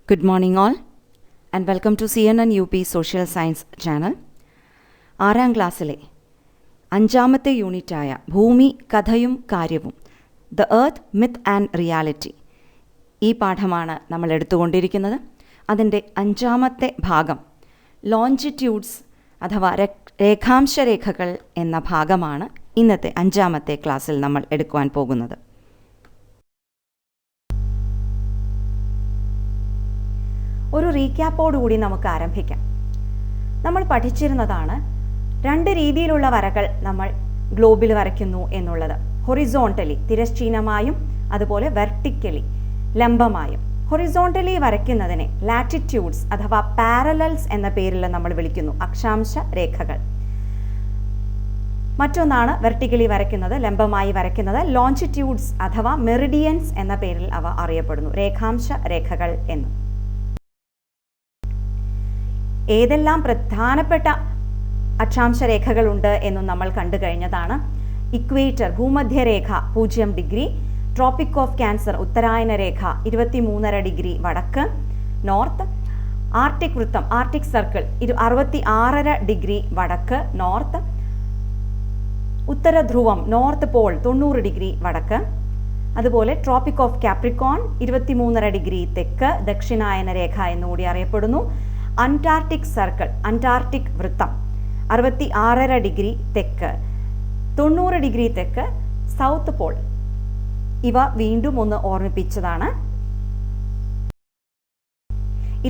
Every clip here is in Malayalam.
Good morning all and welcome to CNN UP Social Science channel. 6ാം ക്ലാസ്സിലെ 5ാമത്തെ യൂണിറ്റായ ഭൂമി കഥയും കാര്യവും the earth myth and reality ഈ പാഠമാണ് നമ്മൾ എടുത്തുകൊണ്ടിരിക്കുന്നത്. അതിൻ്റെ 5ാമത്തെ ഭാഗം ലോഞ്ചിറ്റ്യൂഡ്സ് അഥവാ രേഖാംശരേഖകൾ എന്ന ഭാഗമാണ് ഇന്നത്തെ 5ാമത്തെ ക്ലാസ്സിൽ നമ്മൾ എടുക്കുവാൻ പോകുന്നത്. ഒരു റീക്യാപ്പോടുകൂടി നമുക്ക് ആരംഭിക്കാം. നമ്മൾ പഠിച്ചിരുന്നതാണ് 2 രീതിയിലുള്ള വരകൾ നമ്മൾ ഗ്ലോബിൽ വരയ്ക്കുന്നു എന്നുള്ളത്. ഹൊറിസോണ്ടലി തിരശ്ചീനമായും അതുപോലെ വെർട്ടിക്കലി ലംബമായും. ഹൊറിസോണ്ടലി വരയ്ക്കുന്നതിനെ ലാറ്റിറ്റ്യൂഡ്സ് അഥവാ പാരലൽസ് എന്ന പേരിൽ നമ്മൾ വിളിക്കുന്നു, അക്ഷാംശ രേഖകൾ. മറ്റൊന്നാണ് വെർട്ടിക്കലി വരയ്ക്കുന്നത്, ലംബമായി വരയ്ക്കുന്നത്, ലോഞ്ചിറ്റ്യൂഡ്സ് അഥവാ മെറിഡിയൻസ് എന്ന പേരിൽ അവ അറിയപ്പെടുന്നു, രേഖാംശ രേഖകൾ എന്ന്. ഏതെല്ലാം പ്രധാനപ്പെട്ട അക്ഷാംശ രേഖകളുണ്ട് എന്നും നമ്മൾ കണ്ടു കഴിഞ്ഞതാണ്. ഇക്വേറ്റർ ഭൂമധ്യരേഖ 0 ഡിഗ്രി, ട്രോപ്പിക് ഓഫ് ക്യാൻസർ ഉത്തരായന രേഖ 23.5 ഡിഗ്രി വടക്ക് നോർത്ത്, ആർട്ടിക് വൃത്തം ആർട്ടിക് സർക്കിൾ 66.5 ഡിഗ്രി വടക്ക് നോർത്ത്, ഉത്തര ധ്രുവം നോർത്ത് പോൾ 90 ഡിഗ്രി വടക്ക്, അതുപോലെ ട്രോപ്പിക് ഓഫ് കാപ്രിക്കോൺ 23.5 ഡിഗ്രി തെക്ക് ദക്ഷിണായന രേഖ എന്നുകൂടി അറിയപ്പെടുന്നു. അന്റാർട്ടിക് സർക്കിൾ അന്റാർട്ടിക് വൃത്തം 66.5 ഡിഗ്രി തെക്ക് 90 ഡിഗ്രി തെക്ക് സൗത്ത് പോൾ. ഇവ വീണ്ടും ഒന്ന് ഓർമ്മിപ്പിച്ചതാണ്.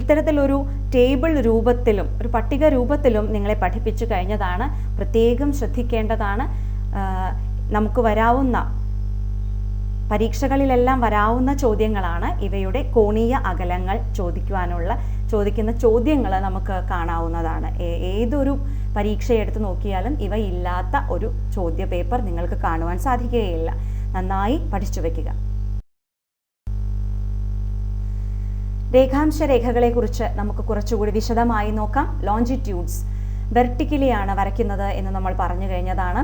ഇത്തരത്തിലൊരു ടേബിൾ രൂപത്തിലും ഒരു പട്ടിക രൂപത്തിലും നിങ്ങളെ പഠിപ്പിച്ചു കഴിഞ്ഞതാണ്. പ്രത്യേകം ശ്രദ്ധിക്കേണ്ടതാണ്. നമുക്ക് വരാവുന്ന പരീക്ഷകളിലെല്ലാം വരാവുന്ന ചോദ്യങ്ങളാണ്. ഇവയുടെ കോണീയ അകലങ്ങൾ ചോദിക്കുന്ന ചോദ്യങ്ങൾ നമുക്ക് കാണാവുന്നതാണ്. ഏതൊരു പരീക്ഷയെടുത്ത് നോക്കിയാലും ഇവ ഇല്ലാത്ത ഒരു ചോദ്യ പേപ്പർ നിങ്ങൾക്ക് കാണുവാൻ സാധിക്കുകയില്ല. നന്നായി പഠിച്ചു വയ്ക്കുക. രേഖാംശ രേഖകളെ കുറിച്ച് നമുക്ക് കുറച്ചുകൂടി വിശദമായി നോക്കാം. ലോഞ്ചിറ്റ്യൂഡ്സ് വെർട്ടിക്കലിയാണ് വരയ്ക്കുന്നത് എന്ന് നമ്മൾ പറഞ്ഞു കഴിഞ്ഞതാണ്.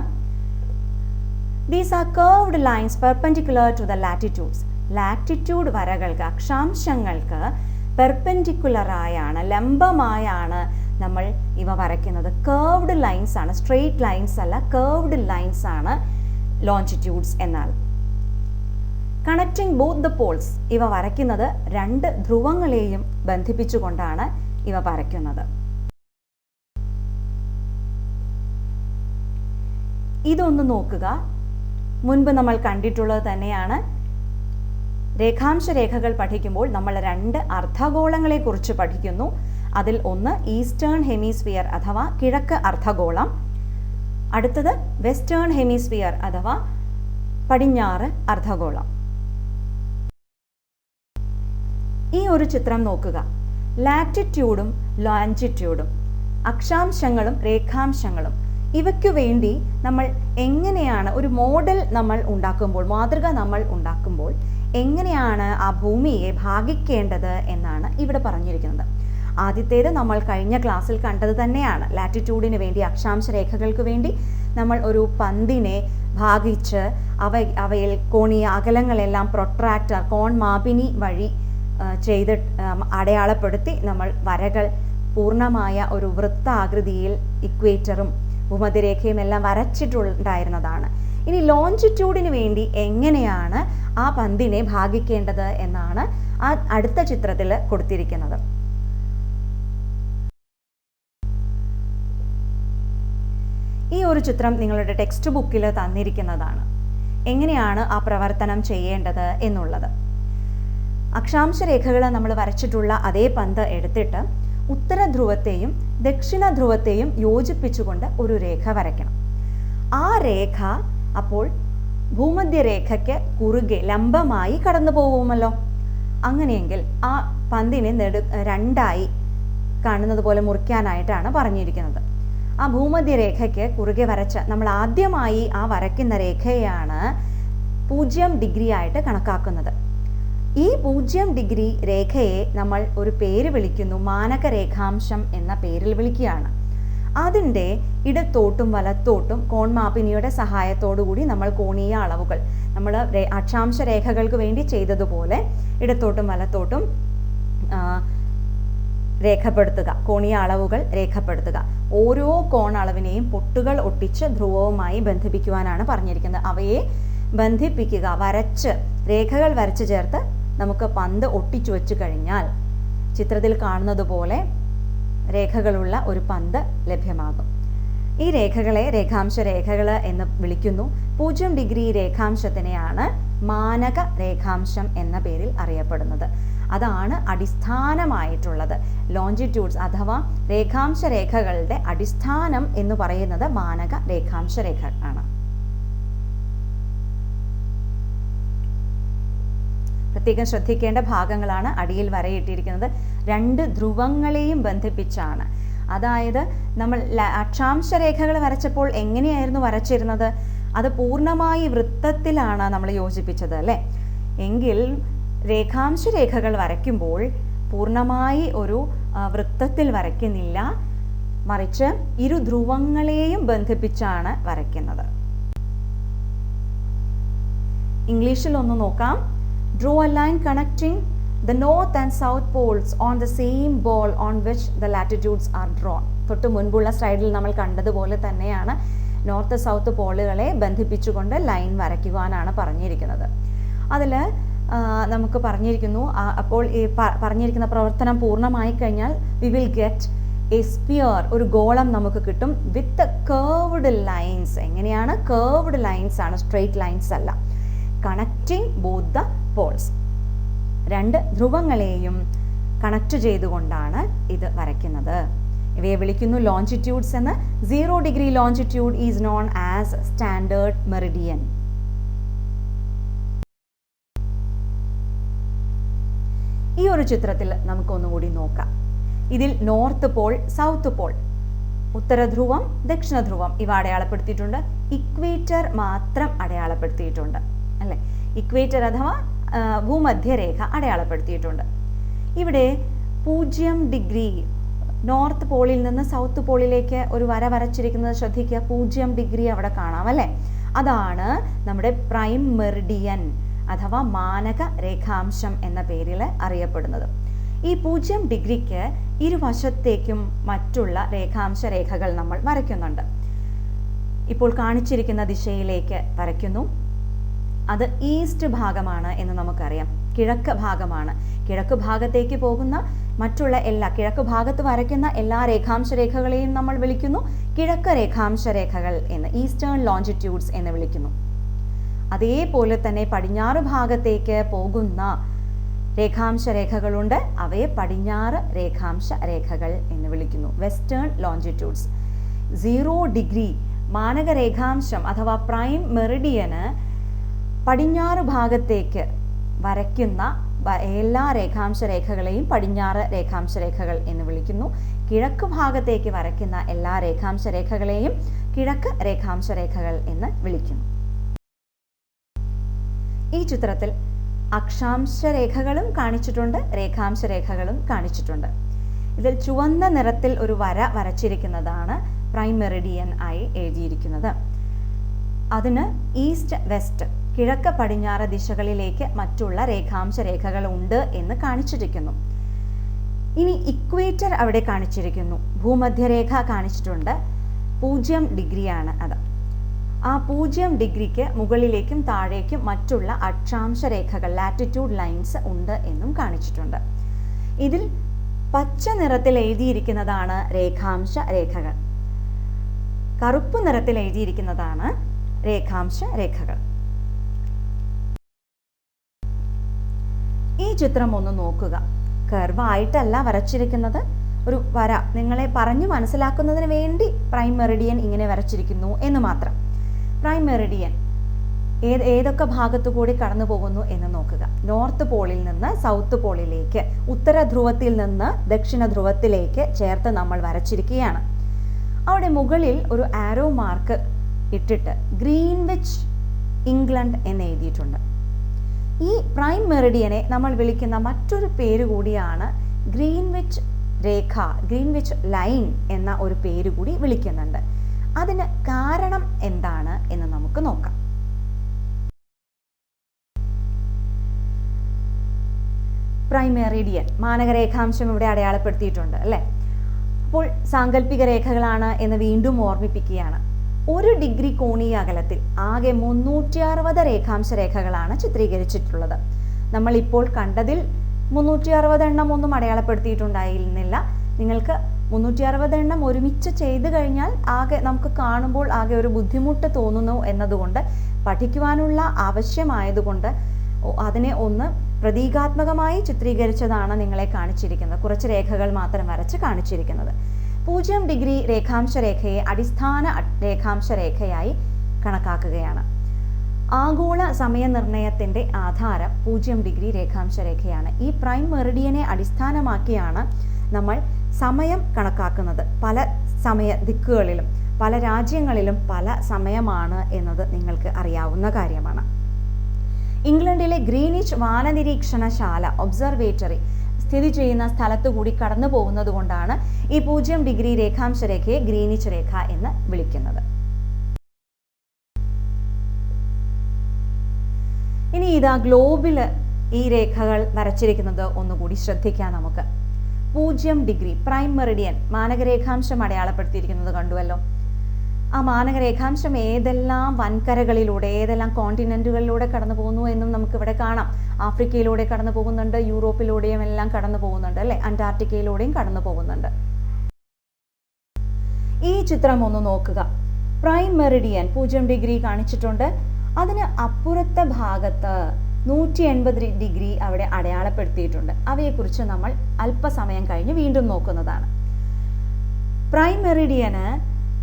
These are curved lines perpendicular to the latitudes. Latitude വരകൾക്ക് അക്ഷാംശങ്ങൾക്ക് പെർപെൻഡിക്കുലറായാണ് ലംബമായാണ് നമ്മൾ ഇവ വരയ്ക്കുന്നത്. കേർവ്ഡ് ലൈൻസ് ആണ്, സ്ട്രെയിറ്റ് ലൈൻസ് അല്ല, കേർവ്ഡ് ലൈൻസ് ആണ് ലോഞ്ചിറ്റ്യൂഡ്സ്. എന്നാൽ കണക്റ്റിംഗ് ബോത്ത് ദ പോൾസ് ഇവ വരയ്ക്കുന്നത് 2 ധ്രുവങ്ങളെയും ബന്ധിപ്പിച്ചുകൊണ്ടാണ് ഇവ വരയ്ക്കുന്നത്. ഇതൊന്ന് നോക്കുക. മുൻപ് നമ്മൾ കണ്ടിട്ടുള്ളത് തന്നെയാണ്. രേഖാംശ രേഖകൾ പഠിക്കുമ്പോൾ നമ്മൾ 2 അർദ്ധഗോളങ്ങളെ കുറിച്ച് പഠിക്കുന്നു. അതിൽ ഒന്ന് ഈസ്റ്റേൺ ഹെമിസ്ഫിയർ അഥവാ കിഴക്ക് അർദ്ധഗോളം, അടുത്തത് വെസ്റ്റേൺ ഹെമിസ്ഫിയർ അഥവാ പടിഞ്ഞാറ് അർദ്ധഗോളം. ഈ ഒരു ചിത്രം നോക്കുക. ലാറ്റിറ്റ്യൂഡും ലോഞ്ചിറ്റ്യൂഡും അക്ഷാംശങ്ങളും രേഖാംശങ്ങളും ഇവയ്ക്കു വേണ്ടി നമ്മൾ എങ്ങനെയാണ് ഒരു മോഡൽ നമ്മൾ ഉണ്ടാക്കുമ്പോൾ, മാതൃക നമ്മൾ ഉണ്ടാക്കുമ്പോൾ എങ്ങനെയാണ് ആ ഭൂമിയെ ഭാഗിക്കേണ്ടത് എന്നാണ് ഇവിടെ പറഞ്ഞിരിക്കുന്നത്. ആദ്യത്തേത് നമ്മൾ കഴിഞ്ഞ ക്ലാസ്സിൽ കണ്ടത് തന്നെയാണ്. ലാറ്റിറ്റ്യൂഡിന് വേണ്ടി അക്ഷാംശ രേഖകൾക്ക് വേണ്ടി നമ്മൾ ഒരു പന്തിനെ ഭാഗിച്ച് അവയിൽ കോണീയ അകലങ്ങളെല്ലാം പ്രൊട്രാക്ടർ കോൺമാപിനി വഴി ചെയ്ത് അടയാളപ്പെടുത്തി നമ്മൾ വരകൾ പൂർണ്ണമായ ഒരു വൃത്താകൃതിയിൽ ഇക്വേറ്ററും ഭൂമധ്യരേഖയും എല്ലാം വരച്ചിട്ടുണ്ടായിരുന്നതാണ്. ഇനി ലോഞ്ചിറ്റ്യൂഡിന് വേണ്ടി എങ്ങനെയാണ് ആ പന്തിനെ ഭാഗിക്കേണ്ടത് എന്നാണ് ആ അടുത്ത ചിത്രത്തിൽ കൊടുത്തിരിക്കുന്നത്. ഈ ഒരു ചിത്രം നിങ്ങളുടെ ടെക്സ്റ്റ് ബുക്കിൽ തന്നിരിക്കുന്നതാണ്. എങ്ങനെയാണ് ആ പ്രവർത്തനം ചെയ്യേണ്ടത് എന്നുള്ളത്. അക്ഷാംശ രേഖകൾ നമ്മൾ വരച്ചിട്ടുള്ള അതേ പന്ത് എടുത്തിട്ട് ഉത്തര ധ്രുവത്തെയും ദക്ഷിണ ധ്രുവത്തെയും യോജിപ്പിച്ചുകൊണ്ട് ഒരു രേഖ വരയ്ക്കണം. ആ രേഖ അപ്പോൾ ഭൂമധ്യരേഖയ്ക്ക് കുറുകെ ലംബമായി കടന്നു പോകുമല്ലോ. അങ്ങനെയെങ്കിൽ ആ പന്തിനെ 2ആയി കാണുന്നത് പോലെ മുറിക്കാനായിട്ടാണ് പറഞ്ഞിരിക്കുന്നത്. ആ ഭൂമധ്യരേഖയ്ക്ക് കുറുകെ വരച്ച നമ്മൾ ആദ്യമായി ആ വരയ്ക്കുന്ന രേഖയാണ് 0 ഡിഗ്രി ആയിട്ട് കണക്കാക്കുന്നത്. ഈ 0 ഡിഗ്രി രേഖയെ നമ്മൾ ഒരു പേര് വിളിക്കുന്നു, മാനക രേഖാംശം എന്ന പേരിൽ വിളിക്കുകയാണ്. അതിൻ്റെ ഇടത്തോട്ടും വലത്തോട്ടും കോൺമാപിനിയുടെ സഹായത്തോടു കൂടി നമ്മൾ കോണീയ അളവുകൾ നമ്മൾ അക്ഷാംശ രേഖകൾക്ക് വേണ്ടി ചെയ്തതുപോലെ ഇടത്തോട്ടും വലത്തോട്ടും രേഖപ്പെടുത്തുക, കോണീയ അളവുകൾ രേഖപ്പെടുത്തുക. ഓരോ കോണളവിനെയും പൊട്ടുകൾ ഒട്ടിച്ച് ധ്രുവവുമായി ബന്ധിപ്പിക്കുവാനാണ് പറഞ്ഞിരിക്കുന്നത്. അവയെ ബന്ധിപ്പിക്കുക, വരച്ച് രേഖകൾ വരച്ച് ചേർത്ത് നമുക്ക് പന്ത് ഒട്ടിച്ചു വെച്ച് കഴിഞ്ഞാൽ ചിത്രത്തിൽ കാണുന്നത് പോലെ രേഖകളുള്ള ഒരു പന്ത് ലഭ്യമാകും. ഈ രേഖകളെ രേഖാംശ രേഖകൾ എന്ന് വിളിക്കുന്നു. 0 ഡിഗ്രി രേഖാംശത്തിനെയാണ് മാനക രേഖാംശം എന്ന പേരിൽ അറിയപ്പെടുന്നത്. അതാണ് അടിസ്ഥാനമായിട്ടുള്ളത്. ലോഞ്ചിറ്റ്യൂഡ്സ് അഥവാ രേഖാംശ രേഖകളുടെ അടിസ്ഥാനം എന്ന് പറയുന്നത് മാനക രേഖാംശ രേഖ ആണ്. പ്രത്യേകം ശ്രദ്ധിക്കേണ്ട ഭാഗങ്ങളാണ് അടിയിൽ വരയിട്ടിരിക്കുന്നത്. 2 ധ്രുവങ്ങളെയും ബന്ധിപ്പിച്ചാണ്. അതായത് നമ്മൾ അക്ഷാംശ രേഖകൾ വരച്ചപ്പോൾ എങ്ങനെയായിരുന്നു വരച്ചിരുന്നത്? അത് പൂർണ്ണമായി വൃത്തത്തിലാണ് നമ്മൾ യോജിപ്പിച്ചത് അല്ലേ? എങ്കിൽ രേഖാംശ രേഖകൾ വരയ്ക്കുമ്പോൾ പൂർണ്ണമായി ഒരു വൃത്തത്തിൽ വരയ്ക്കുന്നില്ല, മറിച്ച് ഇരു ധ്രുവങ്ങളെയും ബന്ധിപ്പിച്ചാണ് വരയ്ക്കുന്നത്. ഇംഗ്ലീഷിൽ ഒന്ന് നോക്കാം. Draw a line connecting the north and south poles on the same ball on which the latitudes are drawn. തൊട്ട് മുൻപുള്ള സ്ലൈഡിൽ നമ്മൾ കണ്ടതുപോലെ തന്നെയാണ് നോർത്ത് സൗത്ത് പോളുകളെ ബന്ധിപ്പിച്ചുകൊണ്ട് ലൈൻ വരയ്ക്കുവാനാണ് പറഞ്ഞിരിക്കുന്നത്. അതിൽ നമുക്ക് പറഞ്ഞിരിക്കുന്നു, അപ്പോൾ ഈ പറഞ്ഞിരിക്കുന്ന പ്രവർത്തനം പൂർണ്ണമായി കഴിഞ്ഞാൽ we will get a sphere, ഒരു ഗോളം നമുക്ക് കിട്ടും വിത്ത് കേർവ്ഡ് ലൈൻസ്. എങ്ങനെയാണ്? കേർവ്ഡ് ലൈൻസ് ആണ്, സ്ട്രെയിറ്റ് ലൈൻസ് അല്ല. കണക്റ്റിംഗ് ബോത്ത് ദ പോൾസ്, 2 ധ്രുവങ്ങളെയും കണക്ട് ചെയ്തുകൊണ്ടാണ് ഇത് വരയ്ക്കുന്നത്. ഇവയെ വിളിക്കുന്നു ലോഞ്ചിറ്റ്യൂഡ്സ് എന്ന്. 0 ഡിഗ്രി longitude is known as standard meridian. ഈ ഒരു ചിത്രത്തിൽ നമുക്കൊന്നുകൂടി നോക്കാം. ഇതിൽ നോർത്ത് പോൾ, സൗത്ത് പോൾ, ഉത്തരധ്രുവം, ദക്ഷിണധ്രുവം ഇവ അടയാളപ്പെടുത്തിയിട്ടുണ്ട്. ഇക്വേറ്റർ മാത്രം അടയാളപ്പെടുത്തിയിട്ടുണ്ട് അല്ലേ? ഇക്വേറ്റർ അഥവാ ഭൂമധ്യരേഖ അടയാളപ്പെടുത്തിയിട്ടുണ്ട്. ഇവിടെ 0 ഡിഗ്രി നോർത്ത് പോളിൽ നിന്ന് സൗത്ത് പോളിലേക്ക് ഒരു വര വരച്ചിരിക്കുന്നത് ശ്രദ്ധിക്കുക. 0 ഡിഗ്രി അവിടെ കാണാം അല്ലേ? അതാണ് നമ്മുടെ പ്രൈം മെറിഡിയൻ അഥവാ മാനക രേഖാംശം എന്ന പേരിൽ അറിയപ്പെടുന്നത്. ഈ 0 ഡിഗ്രിക്ക് ഇരുവശത്തേക്കും മറ്റുള്ള രേഖാംശ രേഖകൾ നമ്മൾ വരയ്ക്കുന്നുണ്ട്. ഇപ്പോൾ കാണിച്ചിരിക്കുന്ന ദിശയിലേക്ക് വരയ്ക്കുന്നു. അത് ഈസ്റ്റ് ഭാഗമാണ് എന്ന് നമുക്കറിയാം, കിഴക്ക് ഭാഗമാണ്. കിഴക്ക് ഭാഗത്തേക്ക് പോകുന്ന മറ്റുള്ള കിഴക്ക് ഭാഗത്ത് വരയ്ക്കുന്ന എല്ലാ രേഖാംശ രേഖകളെയും നമ്മൾ വിളിക്കുന്നു കിഴക്ക് രേഖാംശ രേഖകൾ എന്ന്, ഈസ്റ്റേൺ ലോഞ്ചിറ്റ്യൂഡ്സ് എന്ന് വിളിക്കുന്നു. അതേപോലെ തന്നെ പടിഞ്ഞാറ് ഭാഗത്തേക്ക് പോകുന്ന രേഖാംശ രേഖകളുണ്ട്, അവയെ പടിഞ്ഞാറ് രേഖാംശ രേഖകൾ എന്ന് വിളിക്കുന്നു, വെസ്റ്റേൺ ലോഞ്ചിറ്റ്യൂഡ്സ്. 0 ഡിഗ്രി മാനക രേഖാംശം അഥവാ പ്രൈം മെറിഡിയന് പടിഞ്ഞാറ് ഭാഗത്തേക്ക് വരയ്ക്കുന്ന എല്ലാ രേഖാംശ രേഖകളെയും പടിഞ്ഞാറ് രേഖാംശ രേഖകൾ എന്ന് വിളിക്കുന്നു. കിഴക്ക് ഭാഗത്തേക്ക് വരയ്ക്കുന്ന എല്ലാ രേഖാംശ രേഖകളെയും കിഴക്ക് രേഖാംശ രേഖകൾ എന്ന് വിളിക്കുന്നു. ഈ ചിത്രത്തിൽ അക്ഷാംശ രേഖകളും കാണിച്ചിട്ടുണ്ട്, രേഖാംശ രേഖകളും കാണിച്ചിട്ടുണ്ട്. ഇതിൽ ചുവന്ന നിറത്തിൽ ഒരു വര വരച്ചിരിക്കുന്നതാണ് പ്രൈം മെറിഡിയൻ ആയി എഴുതിയിരിക്കുന്നത്. അതിന് ഈസ്റ്റ് വെസ്റ്റ്, കിഴക്ക് പടിഞ്ഞാറ് ദിശകളിലേക്ക് മറ്റുള്ള രേഖാംശ രേഖകൾ ഉണ്ട് എന്ന് കാണിച്ചിരിക്കുന്നു. ഇനി ഇക്വേറ്റർ അവിടെ കാണിച്ചിരിക്കുന്നു, ഭൂമധ്യരേഖ കാണിച്ചിട്ടുണ്ട്. 0 ഡിഗ്രിയാണ് അത്. ആ 0 ഡിഗ്രിക്ക് മുകളിലേക്കും താഴേക്കും മറ്റുള്ള അക്ഷാംശ രേഖകൾ, ലാറ്റിറ്റ്യൂഡ് ലൈൻസ് ഉണ്ട് എന്നും കാണിച്ചിട്ടുണ്ട്. ഇതിൽ പച്ച നിറത്തിൽ എഴുതിയിരിക്കുന്നതാണ് രേഖാംശ രേഖകൾ, കറുപ്പ് നിറത്തിൽ എഴുതിയിരിക്കുന്നതാണ് രേഖാംശ രേഖകൾ. ഈ ചിത്രം ഒന്ന് നോക്കുക. കർവായിട്ടല്ല വരച്ചിരിക്കുന്നത്, ഒരു വര നിങ്ങളെ പറഞ്ഞു മനസ്സിലാക്കുന്നതിന് വേണ്ടി പ്രൈം മെറിഡിയൻ ഇങ്ങനെ വരച്ചിരിക്കുന്നു എന്ന് മാത്രം. പ്രൈം മെറിഡിയൻ ഏതൊക്കെ ഭാഗത്തു കൂടി കടന്നു പോകുന്നു എന്ന് നോക്കുക. നോർത്ത് പോളിൽ നിന്ന് സൗത്ത് പോളിലേക്ക്, ഉത്തര ധ്രുവത്തിൽ നിന്ന് ദക്ഷിണ ധ്രുവത്തിലേക്ക് ചേർത്ത് നമ്മൾ വരച്ചിരിക്കുകയാണ്. അവിടെ മുകളിൽ ഒരു ആരോ മാർക്ക് ഇട്ടിട്ട് ഗ്രീൻവിച്ച് ഇംഗ്ലണ്ട് എന്ന് എഴുതിയിട്ടുണ്ട്. ഈ പ്രൈം മെറിഡിയനെ നമ്മൾ വിളിക്കുന്ന മറ്റൊരു പേര് കൂടിയാണ് ഗ്രീൻവിച്ച് രേഖ, ഗ്രീൻവിച്ച് ലൈൻ എന്ന ഒരു പേര് കൂടി വിളിക്കുന്നുണ്ട്. അതിന് കാരണം എന്താണ് എന്ന് നമുക്ക് നോക്കാം. പ്രൈം മെറിഡിയൻ മാനകരേഖാംശം ഇവിടെ അടയാളപ്പെടുത്തിയിട്ടുണ്ട് അല്ലേ. അപ്പോൾ സാങ്കല്പിക രേഖകളാണ് എന്ന് വീണ്ടും ഓർമ്മിപ്പിക്കുകയാണ്. 1 ഡിഗ്രി കോണീയ അകലത്തിൽ ആകെ 360 രേഖാംശ രേഖകളാണ് ചിത്രീകരിച്ചിട്ടുള്ളത്. നമ്മൾ ഇപ്പോൾ കണ്ടതിൽ 360 എണ്ണം ഒന്നും അടയാളപ്പെടുത്തിയിട്ടുണ്ടായിരുന്നില്ല. നിങ്ങൾക്ക് 360 എണ്ണം ഒരുമിച്ച് ചെയ്തു കഴിഞ്ഞാൽ നമുക്ക് കാണുമ്പോൾ ആകെ ഒരു ബുദ്ധിമുട്ട് തോന്നുന്നു എന്നതുകൊണ്ട്, പഠിക്കുവാനുള്ള ആവശ്യമായതുകൊണ്ട് അതിനെ ഒന്ന് പ്രതീകാത്മകമായി ചിത്രീകരിച്ചതാണ് നിങ്ങളെ കാണിച്ചിരിക്കുന്നത്. കുറച്ച് രേഖകൾ മാത്രം വരച്ച് കാണിച്ചിരിക്കുന്നത്. 0 ഡിഗ്രി രേഖാംശ രേഖയെ അടിസ്ഥാന രേഖാംശ രേഖയായി കണക്കാക്കുകയാണ്. ആഗോള സമയനിർണയത്തിൻ്റെ ആധാരം 0 ഡിഗ്രി രേഖാംശ രേഖയാണ്. ഈ പ്രൈം മെറിഡിയനെ അടിസ്ഥാനമാക്കിയാണ് നമ്മൾ സമയം കണക്കാക്കുന്നത്. പല സമയ ദിക്കുകളിലും പല രാജ്യങ്ങളിലും പല സമയമാണ് എന്നത് നിങ്ങൾക്ക് അറിയാവുന്ന കാര്യമാണ്. ഇംഗ്ലണ്ടിലെ ഗ്രീനിച്ച് വാനനിരീക്ഷണശാല ഒബ്സർവേറ്ററി സ്ഥിതി ചെയ്യുന്ന സ്ഥലത്തു കൂടി കടന്നു പോകുന്നത് കൊണ്ടാണ് ഈ 0 ഡിഗ്രി രേഖാംശ രേഖയെ ഗ്രീനിച്ച് രേഖ എന്ന് വിളിക്കുന്നത്. ഇനി ഇതാ ഗ്ലോബിൽ ഈ രേഖകൾ വരച്ചിരിക്കുന്നത് ഒന്നുകൂടി ശ്രദ്ധിക്കാം നമുക്ക്. 0 ഡിഗ്രി പ്രൈം മെറിഡിയൻ മാനകരേഖാംശം അടയാളപ്പെടുത്തിയിരിക്കുന്നത് കണ്ടുവല്ലോ. ആ മാനകരേഖാംശം ഏതെല്ലാം വൻകരകളിലൂടെ ഏതെല്ലാം കോണ്ടിനെന്റുകളിലൂടെ കടന്നു പോകുന്നു എന്നും നമുക്കിവിടെ കാണാം. ആഫ്രിക്കയിലൂടെ കടന്നു പോകുന്നുണ്ട്, യൂറോപ്പിലൂടെയും എല്ലാം കടന്നു പോകുന്നുണ്ട് അല്ലെ, അന്റാർട്ടിക്കയിലൂടെയും കടന്നു പോകുന്നുണ്ട്. ഈ ചിത്രം ഒന്ന് നോക്കുക. പ്രൈം മെറിഡിയൻ 0 ഡിഗ്രി കാണിച്ചിട്ടുണ്ട്. അതിന് അപ്പുറത്തെ ഭാഗത്ത് 180 ഡിഗ്രി അവിടെ അടയാളപ്പെടുത്തിയിട്ടുണ്ട്. അവയെക്കുറിച്ച് നമ്മൾ അല്പസമയം കഴിഞ്ഞ് വീണ്ടും നോക്കുന്നതാണ്. പ്രൈം മെറിഡിയന്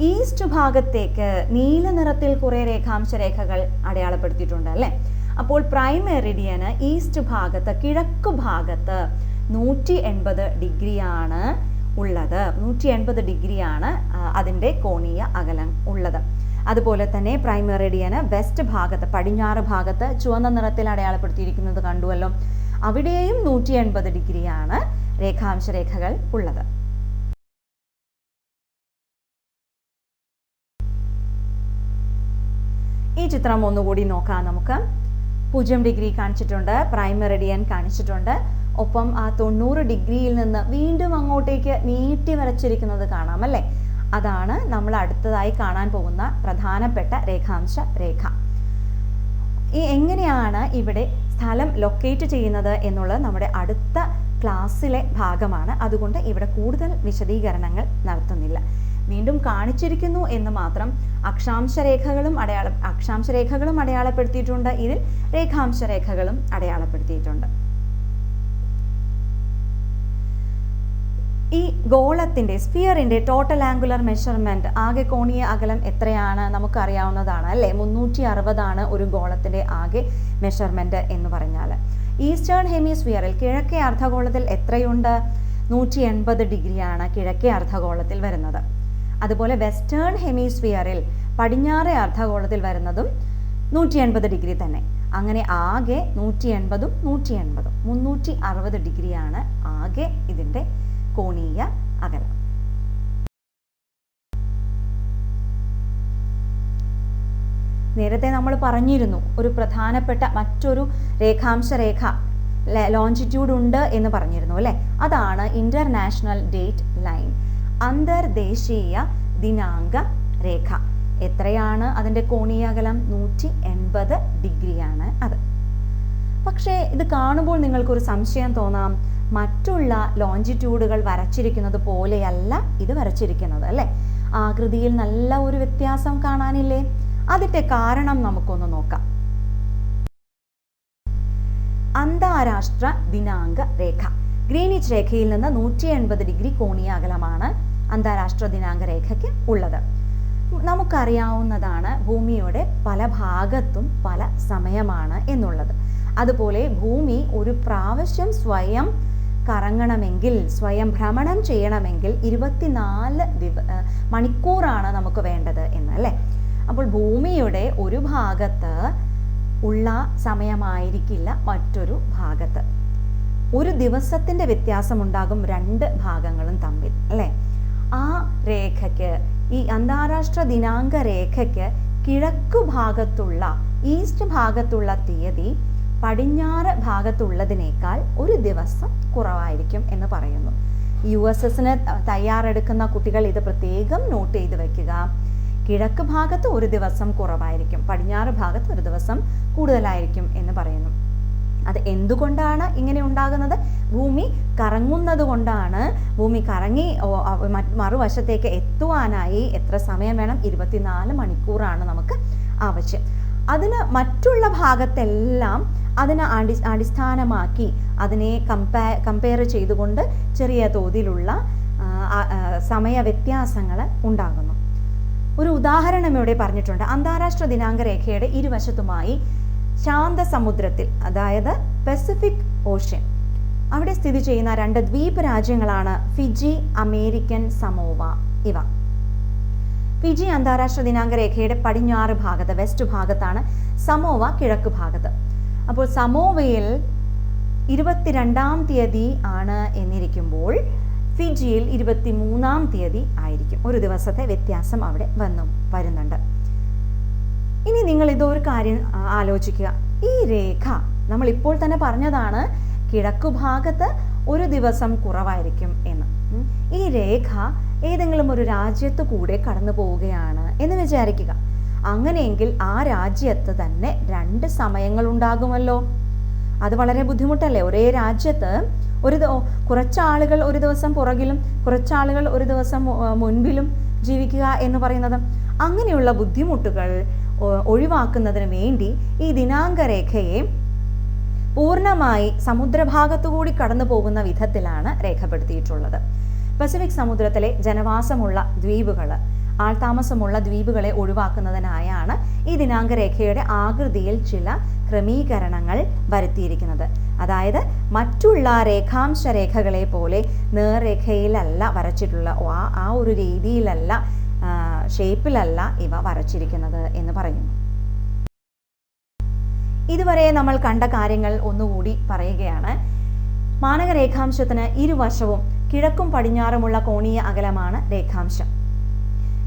ഈസ്റ്റ് ഭാഗത്തേക്ക് നീല നിറത്തിൽ കുറെ രേഖാംശ രേഖകൾ അടയാളപ്പെടുത്തിയിട്ടുണ്ട് അല്ലേ. അപ്പോൾ പ്രൈം മെറിഡിയന് ഈസ്റ്റ് ഭാഗത്ത് കിഴക്കു ഭാഗത്ത് 180 ഡിഗ്രിയാണ് ഉള്ളത്. 180 ഡിഗ്രിയാണ് അതിൻ്റെ കോണീയ അകലം ഉള്ളത്. അതുപോലെ തന്നെ പ്രൈം മെറിഡിയന് വെസ്റ്റ് ഭാഗത്ത് പടിഞ്ഞാറ് ഭാഗത്ത് ചുവന്ന നിറത്തിൽ അടയാളപ്പെടുത്തിയിരിക്കുന്നത് കണ്ടുവല്ലോ. അവിടെയും 180 ഡിഗ്രിയാണ് രേഖാംശ രേഖകൾ ഉള്ളത്. ഈ ചിത്രം ഒന്നുകൂടി നോക്കാം നമുക്ക്. 0 ഡിഗ്രി കാണിച്ചിട്ടുണ്ട്, പ്രൈം മെറിഡിയൻ കാണിച്ചിട്ടുണ്ട്. ഒപ്പം ആ 90 ഡിഗ്രിയിൽ നിന്ന് വീണ്ടും അങ്ങോട്ടേക്ക് നീട്ടി വരച്ചിരിക്കുന്നത് കാണാം അല്ലേ. അതാണ് നമ്മൾ അടുത്തതായി കാണാൻ പോകുന്ന പ്രധാനപ്പെട്ട രേഖാംശ രേഖ. എങ്ങനെയാണ് ഇവിടെ സ്ഥലം ലൊക്കേറ്റ് ചെയ്യുന്നത് എന്നുള്ളത് നമ്മുടെ അടുത്ത ക്ലാസ്സിലെ ഭാഗമാണ്. അതുകൊണ്ട് ഇവിടെ കൂടുതൽ വിശദീകരണങ്ങൾ നടത്തുന്നില്ല. വീണ്ടും കാണിച്ചിരിക്കുന്നു എന്ന് മാത്രം. അക്ഷാംശ രേഖകളും അടയാളപ്പെടുത്തിയിട്ടുണ്ട്. ഇതിൽ രേഖാംശ രേഖകളും അടയാളപ്പെടുത്തിയിട്ടുണ്ട്. ഈ ഗോളത്തിന്റെ സ്ഫിയറിന്റെ ടോട്ടൽ ആംഗുലർ മെഷർമെന്റ് ആകെ കോണീയ അകലം എത്രയാണ് നമുക്കറിയാവുന്നതാണ് അല്ലേ. 360 ആണ് ഒരു ഗോളത്തിന്റെ ആകെ മെഷർമെന്റ് എന്ന് പറഞ്ഞാൽ. ഈസ്റ്റേൺ ഹെമിസ്ഫിയറിൽ കിഴക്കേ അർദ്ധഗോളത്തിൽ എത്രയുണ്ട്? 180 ഡിഗ്രിയാണ് കിഴക്കേ അർദ്ധഗോളത്തിൽ വരുന്നത്. അതുപോലെ വെസ്റ്റേൺ ഹെമിസ്ഫിയറിൽ പടിഞ്ഞാറേ അർദ്ധഗോളത്തിൽ വരുന്നതും 180 ഡിഗ്രി തന്നെ. അങ്ങനെ ആകെ 180 360 ഡിഗ്രിയാണ് ആകെ ഇതിൻ്റെ കോണീയ അകലം. നേരത്തെ നമ്മൾ പറഞ്ഞിരുന്നു ഒരു പ്രധാനപ്പെട്ട മറ്റൊരു രേഖാംശ രേഖ ലോഞ്ചിറ്റ്യൂഡ് ഉണ്ട് എന്ന് പറഞ്ഞിരുന്നു അല്ലേ. അതാണ് ഇന്റർനാഷണൽ ഡേറ്റ് ലൈൻ, അന്തർദേശീയ ദിനാങ്ക രേഖ. എത്രയാണ് അതിൻ്റെ കോണീയ അകലം? 180 ഡിഗ്രിയാണ് അത്. പക്ഷേ ഇത് കാണുമ്പോൾ നിങ്ങൾക്കൊരു സംശയം തോന്നാം. മറ്റുള്ള ലോഞ്ചിറ്റ്യൂഡുകൾ വരച്ചിരിക്കുന്നത് പോലെയല്ല ഇത് വരച്ചിരിക്കുന്നത് അല്ലേ. ആകൃതിയിൽ നല്ല ഒരു വ്യത്യാസം കാണാനില്ലേ? അതിൻ്റെ കാരണം നമുക്കൊന്ന് നോക്കാം. അന്താരാഷ്ട്ര ദിനാങ്ക രേഖ, ഗ്രീനിച്ച് രേഖയിൽ നിന്ന് 180 ഡിഗ്രി കോണീയ അകലമാണ് അന്താരാഷ്ട്ര ദിനാങ്ക രേഖയ്ക്ക് ഉള്ളത്. നമുക്കറിയാവുന്നതാണ് ഭൂമിയുടെ പല ഭാഗത്തും പല സമയമാണ് എന്നുള്ളത്. അതുപോലെ ഭൂമി ഒരു പ്രാവശ്യം സ്വയം കറങ്ങണമെങ്കിൽ, സ്വയം ഭ്രമണം ചെയ്യണമെങ്കിൽ 24 മണിക്കൂറാണ് നമുക്ക് വേണ്ടത് എന്നല്ലേ. അപ്പോൾ ഭൂമിയുടെ ഒരു ഭാഗത്ത് ഉള്ള സമയമായിരിക്കില്ല മറ്റൊരു ഭാഗത്ത്. ഒരു ദിവസത്തിൻ്റെ വ്യത്യാസമുണ്ടാകും രണ്ട് ഭാഗങ്ങളും തമ്മിൽ അല്ലേ. ആ രേഖയ്ക്ക്, ഈ അന്താരാഷ്ട്ര ദിനാങ്ക രേഖയ്ക്ക് കിഴക്കു ഭാഗത്തുള്ള ഈസ്റ്റ് ഭാഗത്തുള്ള തീയതി പടിഞ്ഞാറ് ഭാഗത്തുള്ളതിനേക്കാൾ ഒരു ദിവസം കുറവായിരിക്കും എന്ന് പറയുന്നു. USSന് തയ്യാറെടുക്കുന്ന കുട്ടികൾ ഇത് പ്രത്യേകം നോട്ട് ചെയ്ത് വെക്കുക. കിഴക്ക് ഭാഗത്ത് ഒരു ദിവസം കുറവായിരിക്കും, പടിഞ്ഞാറ് ഭാഗത്ത് ഒരു ദിവസം കൂടുതലായിരിക്കും എന്ന് പറയുന്നു. അത് എന്തുകൊണ്ടാണ് ഇങ്ങനെ ഉണ്ടാകുന്നത്? ഭൂമി കറങ്ങുന്നത് കൊണ്ടാണ്. ഭൂമി കറങ്ങി മറുവശത്തേക്ക് എത്തുവാനായി എത്ര സമയം വേണം? 24 മണിക്കൂറാണ് നമുക്ക് ആവശ്യം. അതിന് മറ്റുള്ള ഭാഗത്തെല്ലാം അതിനെ അടിസ്ഥാനമാക്കി അതിനെ കമ്പയർ ചെയ്തുകൊണ്ട് ചെറിയ തോതിലുള്ള സമയ വ്യത്യാസങ്ങൾ ഉണ്ടാകുന്നു. ഒരു ഉദാഹരണം ഇവിടെ പറഞ്ഞിട്ടുണ്ട്. അന്താരാഷ്ട്ര ദിനാങ്ക രേഖയുടെ ഇരുവശത്തുമായി ശാന്തസമുദ്രത്തിൽ, അതായത് പസഫിക് ഓഷ്യൻ, അവിടെ സ്ഥിതി ചെയ്യുന്ന 2 ദ്വീപ് രാജ്യങ്ങളാണ് ഫിജി, അമേരിക്കൻ സമോവ ഇവ. ഫിജി അന്താരാഷ്ട്ര ദിനാങ്ക രേഖയുടെ പടിഞ്ഞാറ് ഭാഗത്ത്, വെസ്റ്റ് ഭാഗത്താണ്. സമോവ കിഴക്ക് ഭാഗത്ത്. അപ്പോൾ സമോവയിൽ 22-ാം തീയതി ആണ് എന്നിരിക്കുമ്പോൾ ഫിജിയിൽ 23-ാം തീയതി ആയിരിക്കും. ഒരു ദിവസത്തെ വ്യത്യാസം അവിടെ വരുന്നുണ്ട്. ഇനി നിങ്ങൾ ഇതൊരു കാര്യം ആലോചിക്കുക. ഈ രേഖ നമ്മൾ ഇപ്പോൾ തന്നെ പറഞ്ഞതാണ്, കിഴക്കു ഭാഗത്ത് ഒരു ദിവസം കുറവായിരിക്കും എന്ന്. ഈ രേഖ ഏതെങ്കിലും ഒരു രാജ്യത്ത് കൂടെ കടന്നു പോവുകയാണ് എന്ന് വിചാരിക്കുക. അങ്ങനെയെങ്കിൽ ആ രാജ്യത്ത് തന്നെ 2 സമയങ്ങൾ ഉണ്ടാകുമല്ലോ. അത് വളരെ ബുദ്ധിമുട്ടല്ലേ? ഒരേ രാജ്യത്ത് കുറച്ചാളുകൾ ഒരു ദിവസം പുറകിലും കുറച്ചാളുകൾ ഒരു ദിവസം മുൻപിലും ജീവിക്കുക എന്ന് പറയുന്നത്. അങ്ങനെയുള്ള ബുദ്ധിമുട്ടുകൾ ഒഴിവാക്കുന്നതിന് വേണ്ടി ഈ ദിനാങ്ക രേഖയെ പൂർണ്ണമായി സമുദ്രഭാഗത്തുകൂടി കടന്നു പോകുന്ന വിധത്തിലാണ് രേഖപ്പെടുത്തിയിട്ടുള്ളത്. പസഫിക് സമുദ്രത്തിലെ ജനവാസമുള്ള ദ്വീപുകൾ, ആൾതാമസമുള്ള ദ്വീപുകളെ ഒഴിവാക്കുന്നതിനായാണ് ഈ ദിനാങ്ക രേഖയുടെ ആകൃതിയിൽ ചില ക്രമീകരണങ്ങൾ വരുത്തിയിരിക്കുന്നത്. അതായത് മറ്റുള്ള രേഖാംശ രേഖകളെ പോലെ നേർരേഖയിലല്ല വരച്ചിട്ടുള്ള, ആ ഒരു രീതിയിലല്ല, ഷേപ്പിലല്ല ഇവ വരച്ചിരിക്കുന്നത് എന്ന് പറയുന്നു. ഇതുവരെ നമ്മൾ കണ്ട കാര്യങ്ങൾ ഒന്നുകൂടി പറയുകയാണ്. മാനക രേഖാംശത്തിന് ഇരുവശവും കിഴക്കും പടിഞ്ഞാറുമുള്ള കോണീയ അകലമാണ് രേഖാംശം.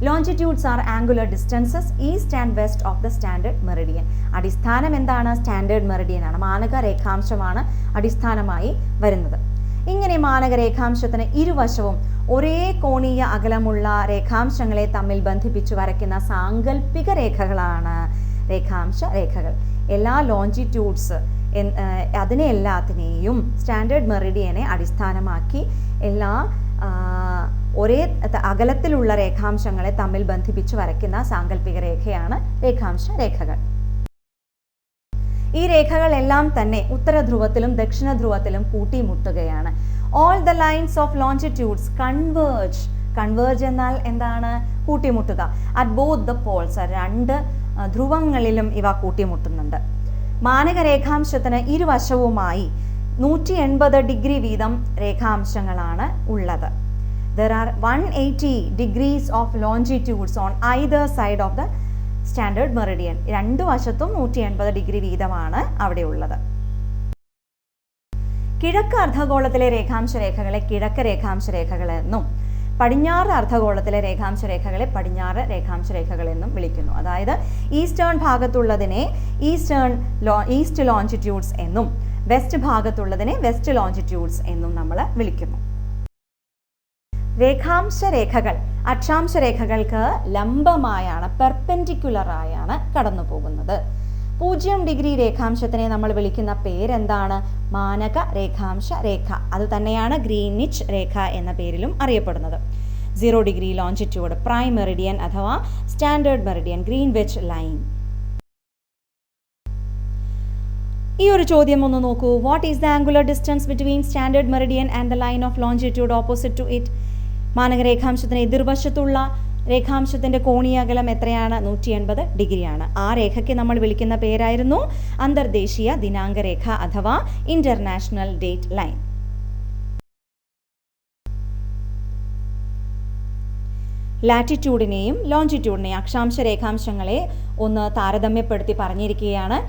Longitudes are angular distances east and west of the standard meridian. അടിസ്ഥാനം എന്താണ്? സ്റ്റാൻഡേർഡ് മെറിഡിയൻ ആണ്. മാനക രേഖാംശമാണ് അടിസ്ഥാനമായി വരുന്നത്. ഇങ്ങനെ മാനക രേഖാംശത്തിന് ഇരുവശവും ഒരേ കോണീയ അകലമുള്ള രേഖാംശങ്ങളെ തമ്മിൽ ബന്ധിപ്പിച്ചു വരയ്ക്കുന്ന സാങ്കല്പിക രേഖകളാണ് രേഖാംശ രേഖകൾ. എല്ലാ ലോഞ്ചിറ്റ്യൂഡ്സ് അതിനെ എല്ലാത്തിനെയും സ്റ്റാൻഡേർഡ് മെറിഡിയനെ അടിസ്ഥാനമാക്കി എല്ലാ ഒരേ അകലത്തിലുള്ള രേഖാംശങ്ങളെ തമ്മിൽ ബന്ധിപ്പിച്ച് വരയ്ക്കുന്ന സാങ്കല്പിക രേഖയാണ് രേഖാംശ രേഖകൾ. ഈ രേഖകളെല്ലാം തന്നെ ഉത്തരധ്രുവത്തിലും ദക്ഷിണ ധ്രുവത്തിലും കൂട്ടിമുട്ടുകയാണ്. All the lines of longitudes converge എന്നാൽ എന്താണ്? കൂട്ടിമുട്ടുക. അറ്റ് ബോത്ത് ദ പോൾസ്, 2 ധ്രുവങ്ങളിലും ഇവ കൂട്ടിമുട്ടുന്നുണ്ട്. മാനക രേഖാംശത്തിന് ഇരുവശവുമായി 180 ഡിഗ്രി വീതം രേഖാംശങ്ങളാണ് ഉള്ളത്. There are 180 degrees of longitudes on either side of the standard meridian. 2 വശത്തും 180 ഡിഗ്രി വീതമാണ് അവിടെ ഉള്ളത്. കിഴക്ക് അർദ്ധഗോളത്തിലെ രേഖാംശ രേഖകളെ കിഴക്ക് രേഖാംശ രേഖകൾ എന്നും പടിഞ്ഞാറ് അർദ്ധഗോളത്തിലെ രേഖാംശ രേഖകളെ പടിഞ്ഞാറ് രേഖാംശ രേഖകൾ എന്നും വിളിക്കുന്നു. അതായത് ഈസ്റ്റേൺ ഭാഗത്തുള്ളതിനെ ഈസ്റ്റ് ലോഞ്ചിറ്റ്യൂഡ്സ് എന്നും വെസ്റ്റ് ഭാഗത്തുള്ളതിനെ വെസ്റ്റ് ലോഞ്ചിറ്റ്യൂഡ്സ് എന്നും നമ്മൾ വിളിക്കുന്നു. രേഖാംശ രേഖകൾ അക്ഷാംശ രേഖകൾക്ക് ലംബമായാണ്, പെർപെൻഡിക്കുലറായാണ് കടന്നു പോകുന്നത്. 0 ഡിഗ്രി രേഖാംശത്തിനെ നമ്മൾ വിളിക്കുന്ന പേരെന്താണ്? മാനക രേഖാംശ രേഖ. അത് തന്നെയാണ് ഗ്രീനിച്ച് രേഖ എന്ന പേരിലും അറിയപ്പെടുന്നത്. 0 ഡിഗ്രി ലോഞ്ചിറ്റ്യൂഡ്, പ്രൈം മെറിഡിയൻ അഥവാ സ്റ്റാൻഡേർഡ് മെറിഡിയൻ, ഗ്രീൻവിച്ച് ലൈൻ. ഈ ഒരു ചോദ്യം ഒന്ന് നോക്കൂ. What is the angular distance between standard meridian and the line of longitude opposite to it? മാനക രേഖാംശത്തിന് എതിർവശത്തുള്ള രേഖാംശത്തിന്റെ കോണീയ അകലം എത്രയാണ്? 180 ഡിഗ്രിയാണ്. ആ രേഖയ്ക്ക് നമ്മൾ വിളിക്കുന്ന പേരായിരുന്നു അന്തർദേശീയ ദിനാങ്ക രേഖ അഥവാ ഇന്റർനാഷണൽ ഡേറ്റ് ലൈൻ. ലാറ്റിറ്റ്യൂഡിനെയും ലോഞ്ചിറ്റ്യൂഡിനെയും അക്ഷാംശ രേഖാംശങ്ങളെ ഒന്ന് താരതമ്യപ്പെടുത്തി പറഞ്ഞിരിക്കുകയാണ്.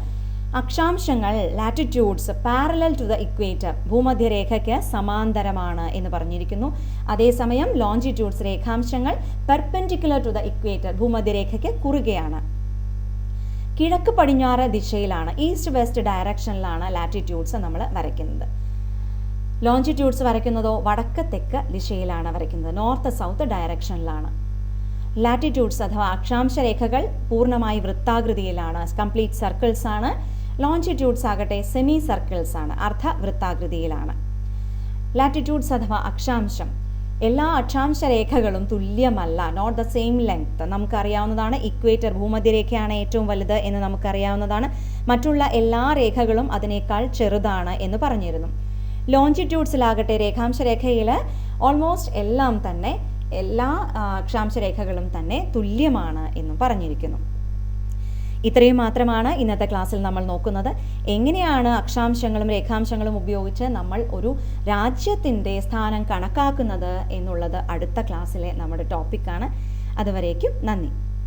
അക്ഷാംശങ്ങൾ latitudes parallel to the equator, ഭൂമധ്യരേഖയ്ക്ക് സമാന്തരമാണ് എന്ന് പറഞ്ഞിരിക്കുന്നു. അതേസമയം ലോഞ്ചിറ്റ്യൂഡ്സ് രേഖാംശങ്ങൾ പെർപെൻഡിക്കുലർ ടു ദ ഇക്വേറ്റർ, ഭൂമധ്യരേഖയ്ക്ക് കുറുകെയാണ്. കിഴക്ക് പടിഞ്ഞാറ് ദിശയിലാണ്, ഈസ്റ്റ് വെസ്റ്റ് ഡയറക്ഷനിലാണ് ലാറ്റിറ്റ്യൂഡ്സ് നമ്മൾ വരയ്ക്കുന്നത്. ലോഞ്ചിറ്റ്യൂഡ്സ് വരയ്ക്കുന്നതോ വടക്ക് തെക്ക് ദിശയിലാണ് വരയ്ക്കുന്നത്, നോർത്ത് സൗത്ത് ഡയറക്ഷനിലാണ്. ലാറ്റിറ്റ്യൂഡ്സ് അഥവാ അക്ഷാംശ രേഖകൾ പൂർണ്ണമായി വൃത്താകൃതിയിലാണ്, കംപ്ലീറ്റ് സർക്കിൾസ് ആണ്. ലോഞ്ചിറ്റ്യൂഡ്സ് ആകട്ടെ സെമി സർക്കിൾസ് ആണ്, അർദ്ധ വൃത്താകൃതിയിലാണ്. ലാറ്റിറ്റ്യൂഡ്സ് അഥവാ അക്ഷാംശം, എല്ലാ അക്ഷാംശ രേഖകളും തുല്യമല്ല, നോട്ട് ദ സെയിം ലെങ്ത്. നമുക്കറിയാവുന്നതാണ് ഇക്വേറ്റർ, ഭൂമധ്യരേഖയാണ് ഏറ്റവും വലുത് എന്ന് നമുക്കറിയാവുന്നതാണ്. മറ്റുള്ള എല്ലാ രേഖകളും അതിനേക്കാൾ ചെറുതാണ് എന്ന് പറഞ്ഞിരുന്നു. ലോഞ്ചിറ്റ്യൂഡ്സിലാകട്ടെ രേഖാംശ രേഖയിൽ ഓൾമോസ്റ്റ് എല്ലാം തന്നെ, എല്ലാ അക്ഷാംശ രേഖകളും തന്നെ തുല്യമാണ് എന്നും പറഞ്ഞിരിക്കുന്നു. ഇത്രയും മാത്രമാണ് ഇന്നത്തെ ക്ലാസ്സിൽ നമ്മൾ നോക്കുന്നത്. എങ്ങനെയാണ് അക്ഷാംശങ്ങളും രേഖാംശങ്ങളും ഉപയോഗിച്ച് നമ്മൾ ഒരു രാജ്യത്തിൻ്റെ സ്ഥാനം കണക്കാക്കുന്നത് എന്നുള്ളത് അടുത്ത ക്ലാസ്സിലെ നമ്മുടെ ടോപ്പിക്കാണ്. അതുവരേക്കും നന്ദി.